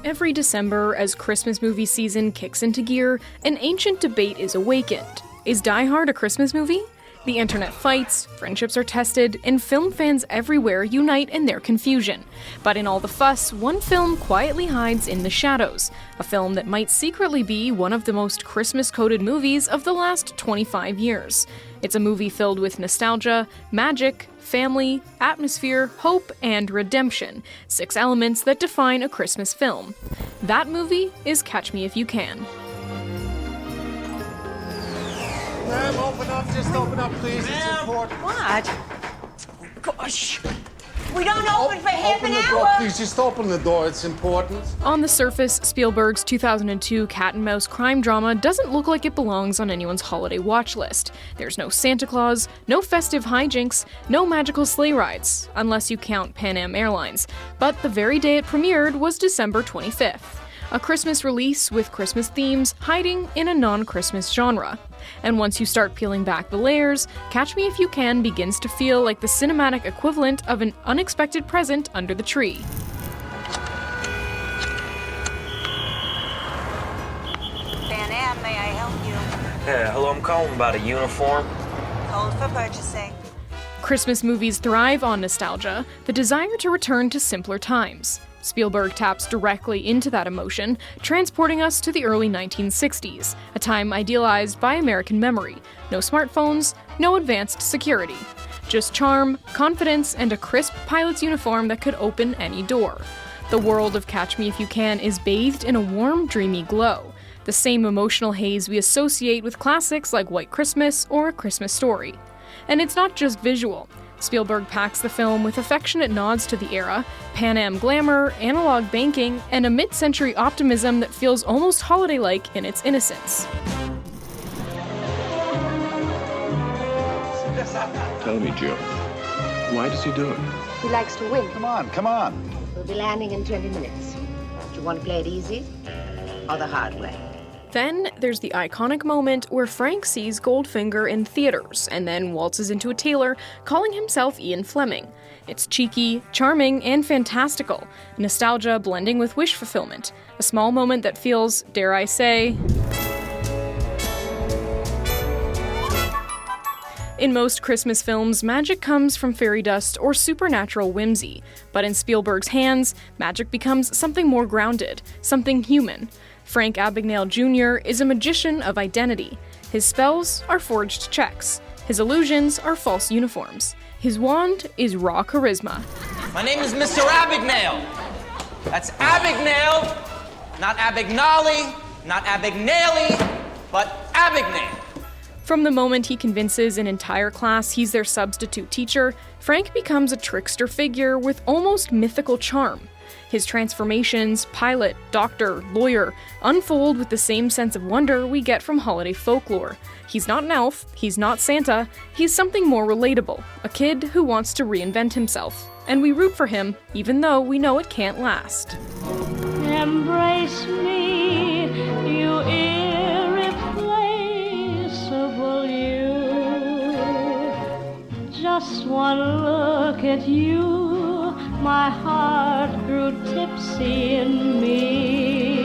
Every December, as Christmas movie season kicks into gear, an ancient debate is awakened. Is Die Hard a Christmas movie? The internet fights, friendships are tested, and film fans everywhere unite in their confusion. But in all the fuss, one film quietly hides in the shadows. A film that might secretly be one of the most Christmas-coded movies of the last 25 years. It's a movie filled with nostalgia, magic, family, atmosphere, hope, and redemption. 6 elements that define a Christmas film. That movie is Catch Me If You Can. Ma'am, open up. Just open up, please. It's important. What? Gosh. We don't open for half an Open the door, please. Just open the door. It's important. On the surface, Spielberg's 2002 cat and mouse crime drama doesn't look like it belongs on anyone's holiday watch list. There's no Santa Claus, no festive hijinks, no magical sleigh rides, unless you count Pan Am Airlines. But the very day it premiered was December 25th. A Christmas release with Christmas themes hiding in a non-Christmas genre. And once you start peeling back the layers, Catch Me If You Can begins to feel like the cinematic equivalent of an unexpected present under the tree. Pan Am, may I help you? Yeah, hello, I'm calling about a uniform. Hold for purchasing. Christmas movies thrive on nostalgia, the desire to return to simpler times. Spielberg taps directly into that emotion, transporting us to the early 1960s, a time idealized by American memory. No smartphones, no advanced security. Just charm, confidence, and a crisp pilot's uniform that could open any door. The world of Catch Me If You Can is bathed in a warm, dreamy glow. The same emotional haze we associate with classics like White Christmas or A Christmas Story. And it's not just visual. Spielberg packs the film with affectionate nods to the era, Pan Am glamour, analog banking, and a mid-century optimism that feels almost holiday-like in its innocence. Tell me, Jill, why does he do it? He likes to win. Come on, come on. We'll be landing in 20 minutes. Do you want to play it easy or the hard way? Then there's the iconic moment where Frank sees Goldfinger in theaters and then waltzes into a tailor, calling himself Ian Fleming. It's cheeky, charming, and fantastical, nostalgia blending with wish fulfillment. A small moment that feels, dare I say, in most Christmas films, magic comes from fairy dust or supernatural whimsy. But in Spielberg's hands, magic becomes something more grounded, something human. Frank Abagnale Jr. is a magician of identity. His spells are forged checks. His illusions are false uniforms. His wand is raw charisma. My name is Mr. Abagnale. That's Abagnale, not Abagnale, not Abagnale, but Abagnale. From the moment he convinces an entire class he's their substitute teacher, Frank becomes a trickster figure with almost mythical charm. His transformations, pilot, doctor, lawyer, unfold with the same sense of wonder we get from holiday folklore. He's not an elf, he's not Santa, he's something more relatable, a kid who wants to reinvent himself. And we root for him, even though we know it can't last. Embrace me, you irreplaceable you. Just one look at you, my heart grew tipsy in me.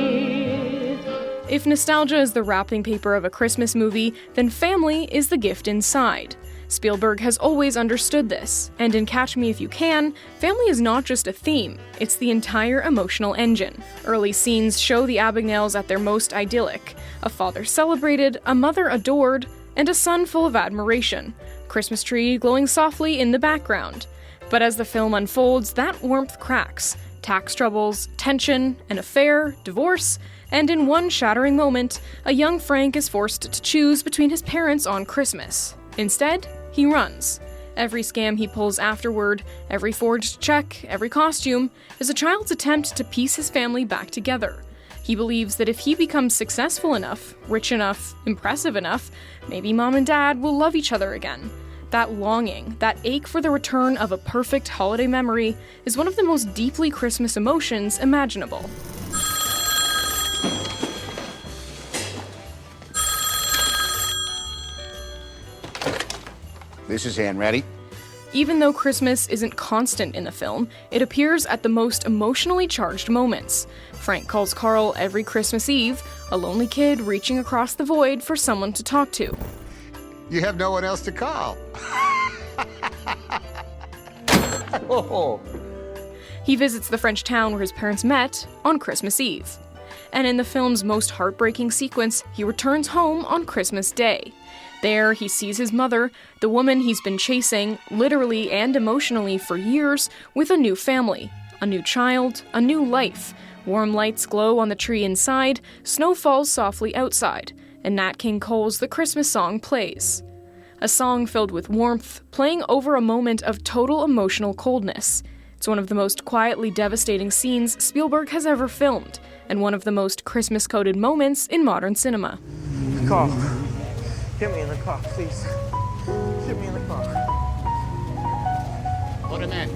If nostalgia is the wrapping paper of a Christmas movie, then family is the gift inside. Spielberg has always understood this, and in Catch Me If You Can, family is not just a theme, it's the entire emotional engine. Early scenes show the Abagnales at their most idyllic. A father celebrated, a mother adored, and a son full of admiration. Christmas tree glowing softly in the background. But as the film unfolds, that warmth cracks. Tax troubles, tension, an affair, divorce, and in one shattering moment, a young Frank is forced to choose between his parents on Christmas. Instead, he runs. Every scam he pulls afterward, every forged check, every costume, is a child's attempt to piece his family back together. He believes that if he becomes successful enough, rich enough, impressive enough, maybe mom and dad will love each other again. That longing, that ache for the return of a perfect holiday memory, is one of the most deeply Christmas emotions imaginable. This is Ann. Ready? Even though Christmas isn't constant in the film, it appears at the most emotionally charged moments. Frank calls Carl every Christmas Eve, a lonely kid reaching across the void for someone to talk to. You have no one else to call. He visits the French town where his parents met on Christmas Eve. And in the film's most heartbreaking sequence, he returns home on Christmas Day. There, he sees his mother, the woman he's been chasing, literally and emotionally for years, with a new family, a new child, a new life. Warm lights glow on the tree inside, snow falls softly outside, and Nat King Cole's The Christmas Song plays. A song filled with warmth, playing over a moment of total emotional coldness. It's one of the most quietly devastating scenes Spielberg has ever filmed, and one of the most Christmas-coded moments in modern cinema. Carl, get me in the car, please. Get me in the car. Put him in.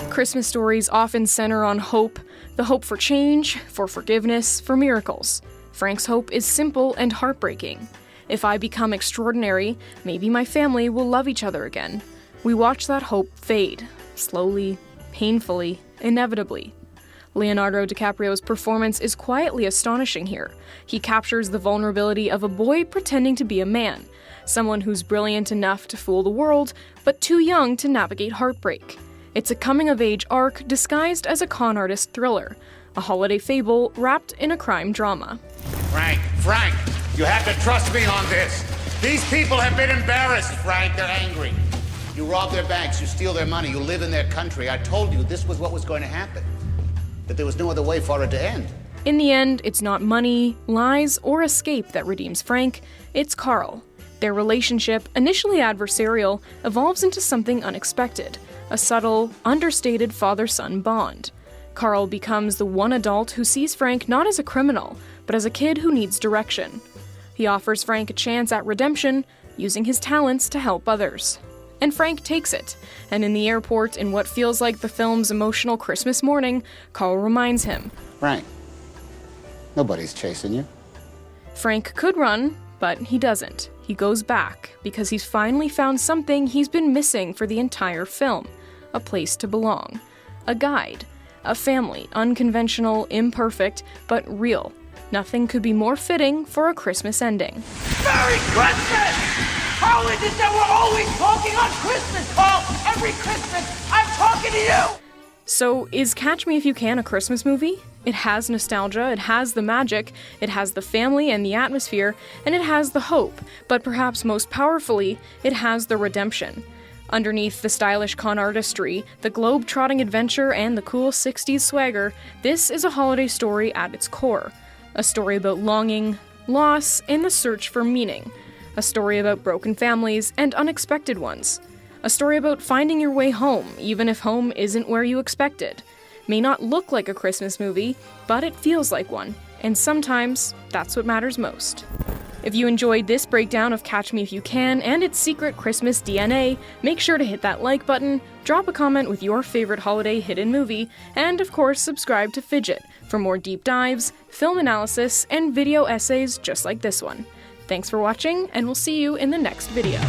Christmas stories often center on hope, the hope for change, for forgiveness, for miracles. Frank's hope is simple and heartbreaking. If I become extraordinary, maybe my family will love each other again. We watch that hope fade, slowly, painfully, inevitably. Leonardo DiCaprio's performance is quietly astonishing here. He captures the vulnerability of a boy pretending to be a man, someone who's brilliant enough to fool the world, but too young to navigate heartbreak. It's a coming-of-age arc disguised as a con artist thriller, a holiday fable wrapped in a crime drama. Frank, you have to trust me on this. These people have been embarrassed, Frank. They're angry. You rob their banks, you steal their money, you live in their country. I told you this was what was going to happen, that there was no other way for it to end. In the end, it's not money, lies, or escape that redeems Frank, it's Carl. Their relationship, initially adversarial, evolves into something unexpected, a subtle, understated father-son bond. Carl becomes the one adult who sees Frank not as a criminal, but as a kid who needs direction. He offers Frank a chance at redemption, using his talents to help others. And Frank takes it, and in the airport, in what feels like the film's emotional Christmas morning, Carl reminds him. Frank, nobody's chasing you. Frank could run, but he doesn't. He goes back, because he's finally found something he's been missing for the entire film. A place to belong. A guide. A family, unconventional, imperfect, but real. Nothing could be more fitting for a Christmas ending. Merry Christmas! How is it that we're always talking on Christmas, Carl? Every Christmas, I'm talking to you! So, is Catch Me If You Can a Christmas movie? It has nostalgia, it has the magic, it has the family and the atmosphere, and it has the hope, but perhaps most powerfully, it has the redemption. Underneath the stylish con artistry, the globe-trotting adventure, and the cool 60s swagger, this is a holiday story at its core. A story about longing, loss, and the search for meaning. A story about broken families and unexpected ones. A story about finding your way home, even if home isn't where you expected. May not look like a Christmas movie, but it feels like one, and sometimes that's what matters most. If you enjoyed this breakdown of Catch Me If You Can and its secret Christmas DNA, make sure to hit that like button, drop a comment with your favorite holiday hidden movie, and of course subscribe to Fidget for more deep dives, film analysis, and video essays just like this one. Thanks for watching, and we'll see you in the next video.